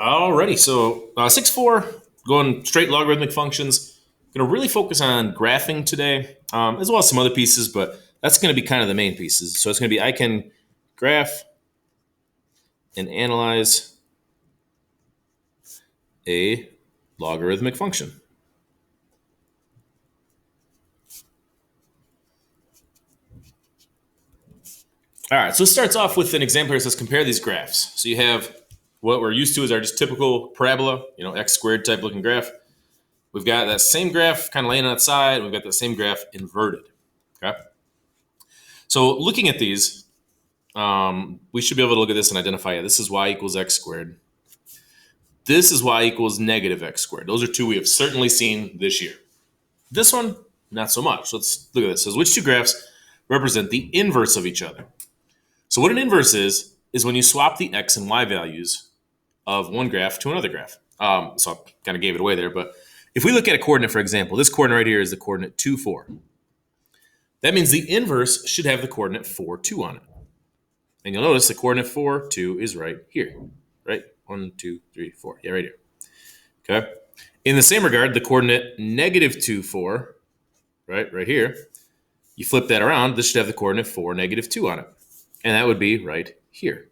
Alrighty, so 6-4, going straight logarithmic functions. Going to really focus on graphing today, as well as some other pieces, but that's going to be kind of the main pieces. So it's going to be I can graph and analyze a logarithmic function. All right, so it starts off with an example here that says compare these graphs. So you have what we're used to is our just typical parabola, x squared type looking graph. We've got that same graph kind of laying on its side. We've got that same graph inverted. Okay. So looking at these, we should be able to look at this and identify, this is y equals x squared. This is y equals negative x squared. Those are two we have certainly seen this year. This one, not so much. Let's look at this. It says which two graphs represent the inverse of each other. So what an inverse is when you swap the x and y values of one graph to another graph. So I kind of gave it away there, but if we look at a coordinate, for example, this coordinate right here is the coordinate 2, 4. That means the inverse should have the coordinate 4, 2 on it. And you'll notice the coordinate 4, 2 is right here, right? 1, 2, 3, 4. Yeah, right here. Okay. In the same regard, the coordinate negative 2, 4, right here, you flip that around, this should have the coordinate 4, negative 2 on it. And that would be right here.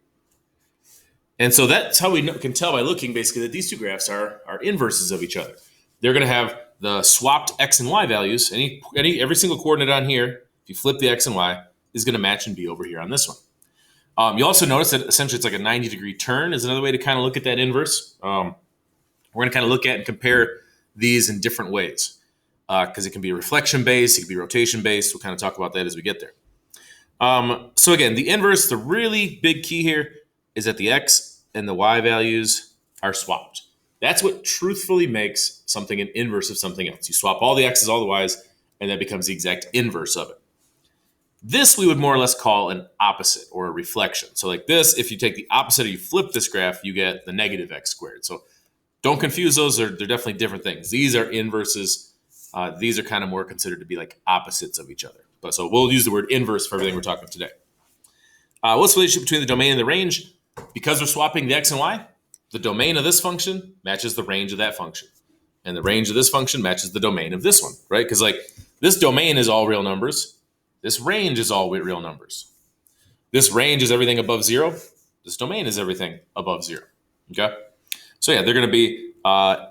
And so that's how we can tell by looking basically that these two graphs are inverses of each other. They're going to have the swapped x and y values. Every single coordinate on here, if you flip the x and y, is going to match and be over here on this one. You also notice that essentially it's like a 90-degree turn is another way to kind of look at that inverse. We're going to kind of look at and compare these in different ways because it can be reflection-based, it can be rotation-based. We'll kind of talk about that as we get there. So again, the inverse, the really big key here is that the x and the y values are swapped. That's what truthfully makes something an inverse of something else. You swap all the x's, all the y's, and that becomes the exact inverse of it. This we would more or less call an opposite or a reflection. So like this, if you take the opposite or you flip this graph, you get the negative x squared. So don't confuse those. They're definitely different things. These are inverses. These are kind of more considered to be like opposites of each other. But so we'll use the word inverse for everything we're talking about today. What's the relationship between the domain and the range? Because we're swapping the x and y, the domain of this function matches the range of that function. And the range of this function matches the domain of this one, right? Because like this domain is all real numbers. This range is all real numbers. This range is everything above 0. This domain is everything above 0. Okay? So yeah, they're going to be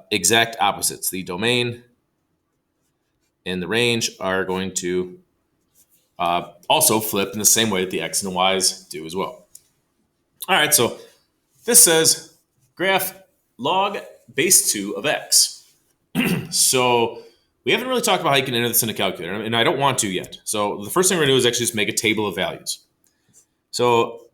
exact opposites. The domain and the range are going to also flip in the same way that the x and the y's do as well. All right, so this says graph log base 2 of x. So we haven't really talked about how you can enter this in a calculator, and I don't want to yet. So the first thing we're going to do is actually just make a table of values. So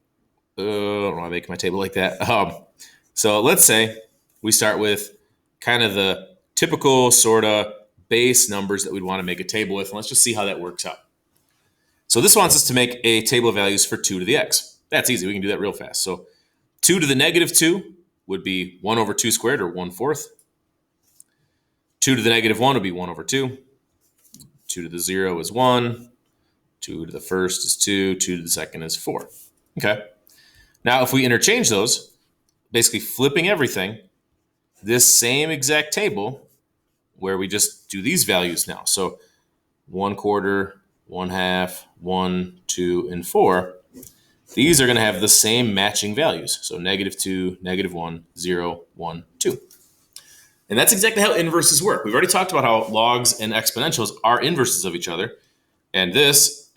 I don't want to make my table like that. So let's say we start with kind of the typical sort of base numbers that we'd want to make a table with, and let's just see how that works out. So this wants us to make a table of values for 2 to the x. That's easy. We can do that real fast. So 2 to the negative 2 would be 1 over 2 squared, or 1/4. 2 to the negative 1 would be 1 over 2. 2 to the 0 is 1. 2 to the first is 2. 2 to the second is 4. Okay. Now, if we interchange those, basically flipping everything, this same exact table where we just do these values now. So 1/4, 1/2, 1, 2, and 4. These are going to have the same matching values. So negative 2, negative 1, 0, 1, 2. And that's exactly how inverses work. We've already talked about how logs and exponentials are inverses of each other. And this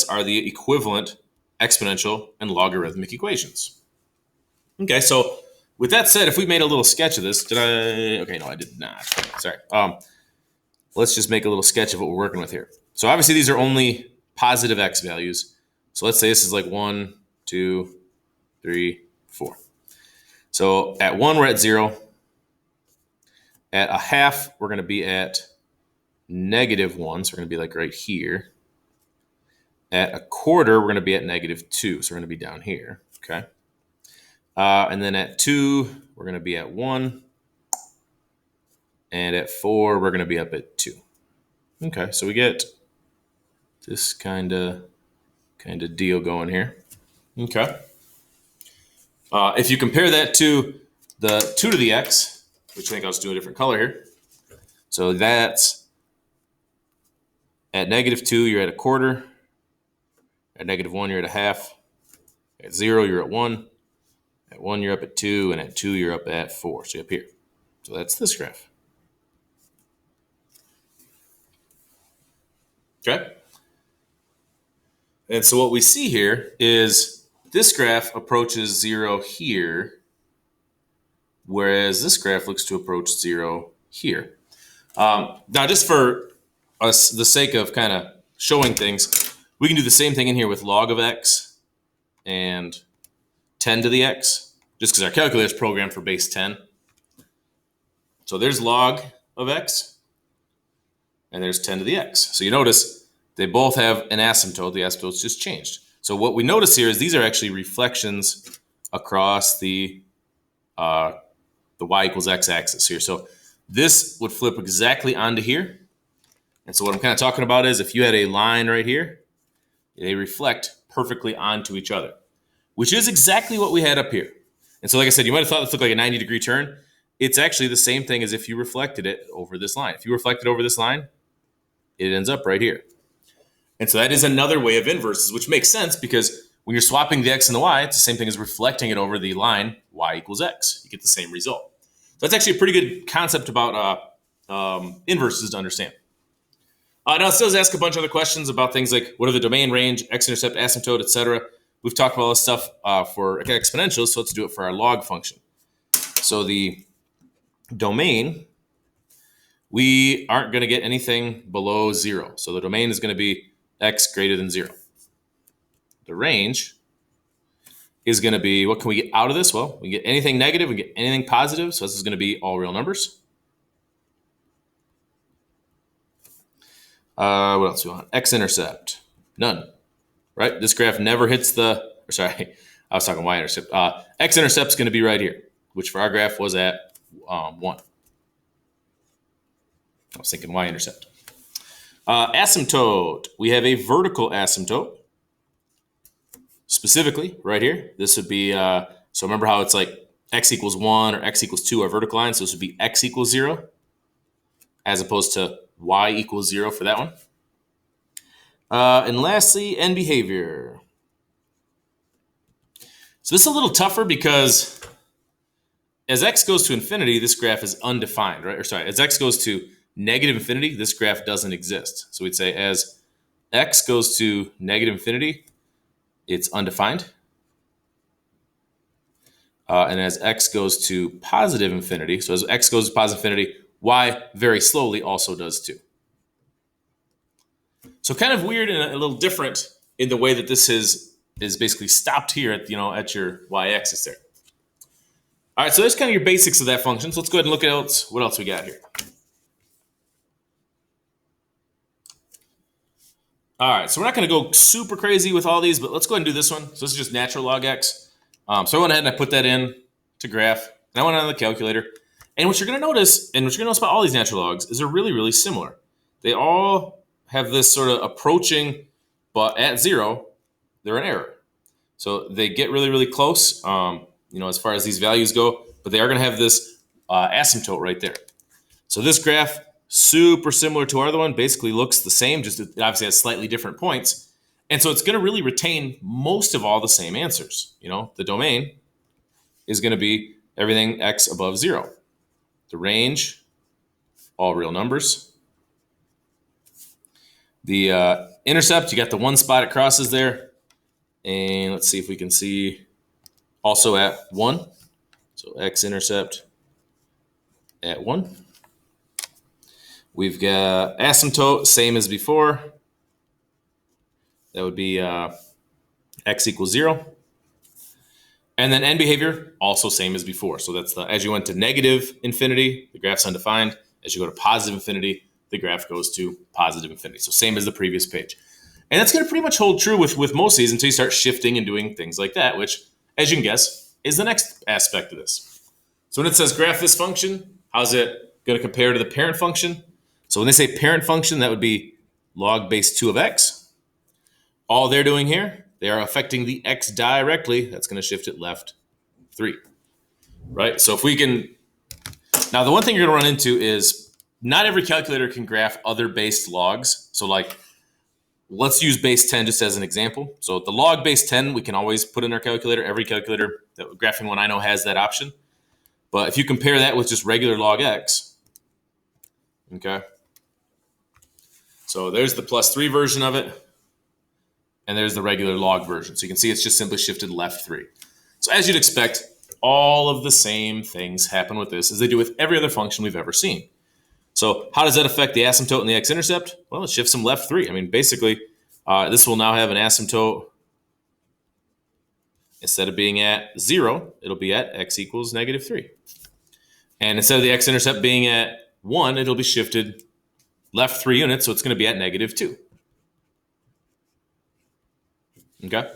are the equivalent exponential and logarithmic equations. Okay, so with that said, if we made a little sketch of this, okay, no, I did not. Sorry. Let's just make a little sketch of what we're working with here. So obviously these are only positive x values. So let's say this is like 1, 2, 3, 4. So at 1, we're at 0. At a half, we're going to be at negative 1. So we're going to be like right here. At a quarter, we're going to be at negative 2. So we're going to be down here. Okay. And then at 2, we're going to be at 1. And at 4, we're going to be up at 2. Okay. So we get this kind of deal going here. Okay. If you compare that to the 2 to the x, which I think I'll just do a different color here. So that's at -2, you're at a quarter. At -1, you're at a half. At 0, you're at 1. At 1, you're up at 2. And at 2, you're up at 4. So you're up here. So that's this graph. Okay. And so what we see here is this graph approaches 0 here, whereas this graph looks to approach 0 here. Now, just for us, the sake of kind of showing things, we can do the same thing in here with log of x and 10 to the x, just because our calculator is programmed for base 10. So there's log of x, and there's 10 to the x. So you notice they both have an asymptote. The asymptote's just changed. So what we notice here is these are actually reflections across the y equals x axis here. So this would flip exactly onto here. And so what I'm kind of talking about is if you had a line right here, they reflect perfectly onto each other, which is exactly what we had up here. And so like I said, you might have thought this looked like a 90-degree turn. It's actually the same thing as if you reflected it over this line. If you reflect it over this line, it ends up right here. And so that is another way of inverses, which makes sense because when you're swapping the x and the y, it's the same thing as reflecting it over the line y equals x. You get the same result. So that's actually a pretty good concept about inverses to understand. Now it still does ask a bunch of other questions about things like what are the domain, range, x-intercept, asymptote, etc. We've talked about all this stuff for exponentials, so let's do it for our log function. So the domain, we aren't going to get anything below 0. So the domain is going to be x greater than 0. The range is going to be, what can we get out of this? Well, we get anything negative, we get anything positive. So this is going to be all real numbers. What else do we want? X-intercept, none, right? This graph never hits the, or sorry, I was talking y-intercept. X-intercept is going to be right here, which for our graph was at 1. I was thinking y-intercept. Asymptote, we have a vertical asymptote. Specifically, right here, this would be, so remember how it's like x equals 1 or x equals 2 are vertical lines, so this would be x equals 0, as opposed to y equals 0 for that one. And lastly, end behavior. So this is a little tougher because as x goes to infinity, this graph is undefined, right? Or sorry, as x goes to negative infinity, this graph doesn't exist. So we'd say as x goes to negative infinity, it's undefined. And as x goes to positive infinity, so as x goes to positive infinity, y very slowly also does too. So kind of weird and a little different in the way that this is basically stopped here at, at your y-axis there. All right, so that's kind of your basics of that function. So let's go ahead and look at what else we got here. All right, so we're not going to go super crazy with all these, but let's go ahead and do this one. So this is just natural log x. So I went ahead and I put that in to graph, and I went on the calculator. And what you're going to notice, about all these natural logs, is they're really, really similar. They all have this sort of approaching, but at 0, they're an error. So they get really, really close, as far as these values go, but they are going to have this asymptote right there. So this graph, super similar to our other one, basically looks the same, just it obviously has slightly different points. And so it's going to really retain most of all the same answers. The domain is going to be everything x above 0. The range, all real numbers. The intercept, you got the one spot it crosses there. And let's see if we can see also at 1. So x-intercept at 1. We've got asymptote, same as before. That would be x equals 0. And then end behavior, also same as before. So that's as you went to negative infinity, the graph's undefined. As you go to positive infinity, the graph goes to positive infinity. So same as the previous page. And that's going to pretty much hold true with most of these until you start shifting and doing things like that, which, as you can guess, is the next aspect of this. So when it says graph this function, how's it going to compare to the parent function? So when they say parent function, that would be log base 2 of x. All they're doing here, they are affecting the x directly. That's going to shift it left 3. right? So if we can, now the one thing you're going to run into is not every calculator can graph other based logs. So like, let's use base 10 just as an example. So the log base 10, we can always put in our calculator. Every calculator, the graphing one I know has that option. But if you compare that with just regular log x, okay, so there's the +3 version of it, and there's the regular log version. So you can see it's just simply shifted left 3. So as you'd expect, all of the same things happen with this as they do with every other function we've ever seen. So how does that affect the asymptote and the x-intercept? Well, it shifts them left 3. I mean, basically, this will now have an asymptote. Instead of being at 0, it'll be at x equals -3. And instead of the x-intercept being at 1, it'll be shifted left 3 units, so it's going to be at -2. Okay?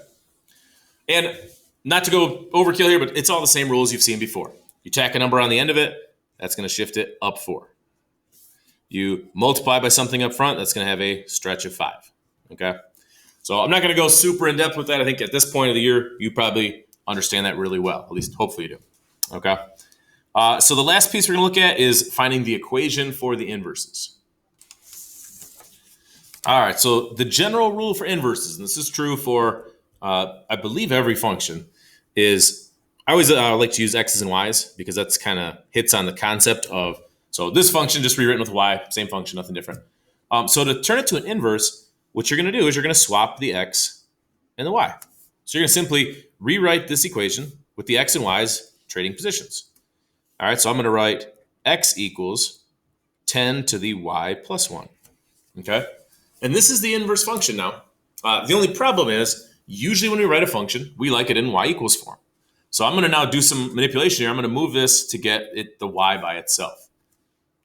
And not to go overkill here, but it's all the same rules you've seen before. You tack a number on the end of it, that's going to shift it up 4. You multiply by something up front, that's going to have a stretch of 5. Okay? So I'm not going to go super in depth with that. I think at this point of the year, you probably understand that really well. At least hopefully you do. Okay? So the last piece we're going to look at is finding the equation for the inverses. All right, so the general rule for inverses, and this is true for, I believe, every function, is I always like to use x's and y's because that's kind of hits on the concept of, so this function just rewritten with y, same function, nothing different. So to turn it to an inverse, what you're going to do is you're going to swap the x and the y. So you're going to simply rewrite this equation with the x and y's trading positions. All right, so I'm going to write x equals 10 to the y plus 1. Okay? And this is the inverse function now. The only problem is, usually when we write a function, we like it in y equals form. So I'm going to now do some manipulation here. I'm going to move this to get it the y by itself.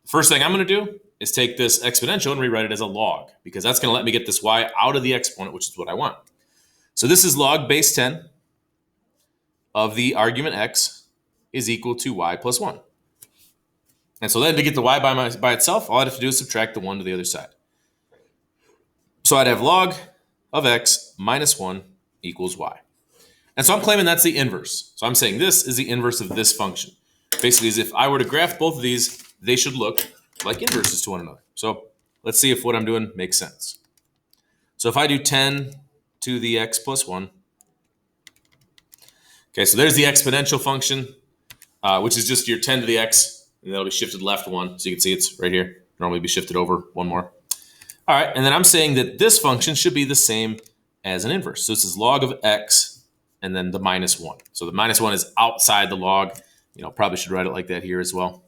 The first thing I'm going to do is take this exponential and rewrite it as a log, because that's going to let me get this y out of the exponent, which is what I want. So this is log base 10 of the argument x is equal to y plus 1. And so then to get the y by itself, all I'd have to do is subtract the 1 to the other side. So I'd have log of x minus 1 equals y. And so I'm claiming that's the inverse. So I'm saying this is the inverse of this function. Basically, as if I were to graph both of these, they should look like inverses to one another. So let's see if what I'm doing makes sense. So if I do 10 to the x plus 1, okay, so there's the exponential function, which is just your 10 to the x, and that'll be shifted left 1. So you can see it's right here. Normally be shifted over 1 more. All right, and then I'm saying that this function should be the same as an inverse. So this is log of x and then the minus 1. So the minus 1 is outside the log. You know, probably should write it like that here as well.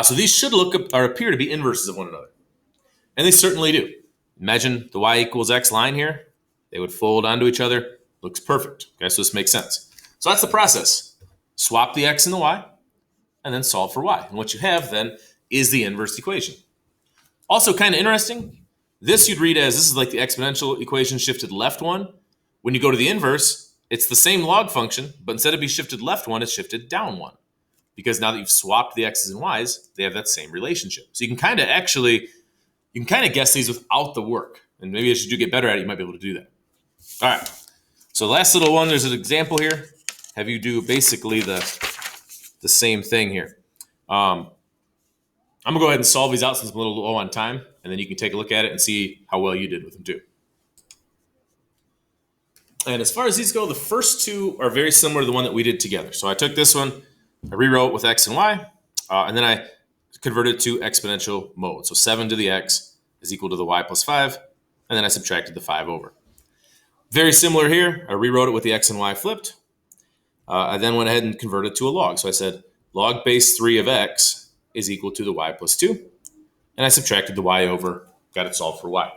So these should look or appear to be inverses of one another. And they certainly do. Imagine the y equals x line here. They would fold onto each other. Looks perfect. Okay, so this makes sense. So that's the process. Swap the x and the y, and then solve for y. And what you have then is the inverse equation. Also kind of interesting, this you'd read as, this is like the exponential equation shifted left 1. When you go to the inverse, it's the same log function, but instead of being shifted left 1, it's shifted down 1. Because now that you've swapped the x's and y's, they have that same relationship. So you can kind of guess these without the work. And maybe as you do get better at it, you might be able to do that. All right. So last little one, there's an example here. Have you do basically the same thing here. I'm going to go ahead and solve these out since I'm a little low on time, and then you can take a look at it and see how well you did with them too. And as far as these go, the first two are very similar to the one that we did together. So I took this one, I rewrote with x and y, and then I converted it to exponential mode. So 7 to the x is equal to the y plus 5, and then I subtracted the 5 over. Very similar here. I rewrote it with the x and y flipped. I then went ahead and converted it to a log. So I said log base 3 of x is equal to the y plus 2, and I subtracted the y over, got it solved for y.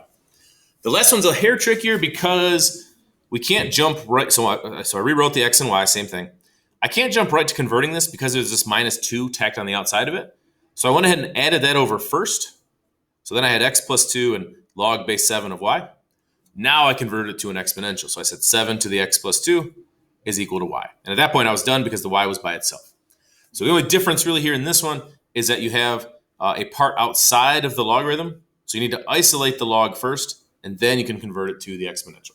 The last one's a hair trickier because we can't jump right. So I rewrote the x and y, same thing. I can't jump right to converting this because there's this minus 2 tacked on the outside of it. So I went ahead and added that over first. So then I had x plus 2 and log base 7 of y. Now I converted it to an exponential. So I said 7 to the x plus 2 is equal to y. And at that point I was done because the y was by itself. So the only difference really here in this one is that you have a part outside of the logarithm. So you need to isolate the log first, and then you can convert it to the exponential.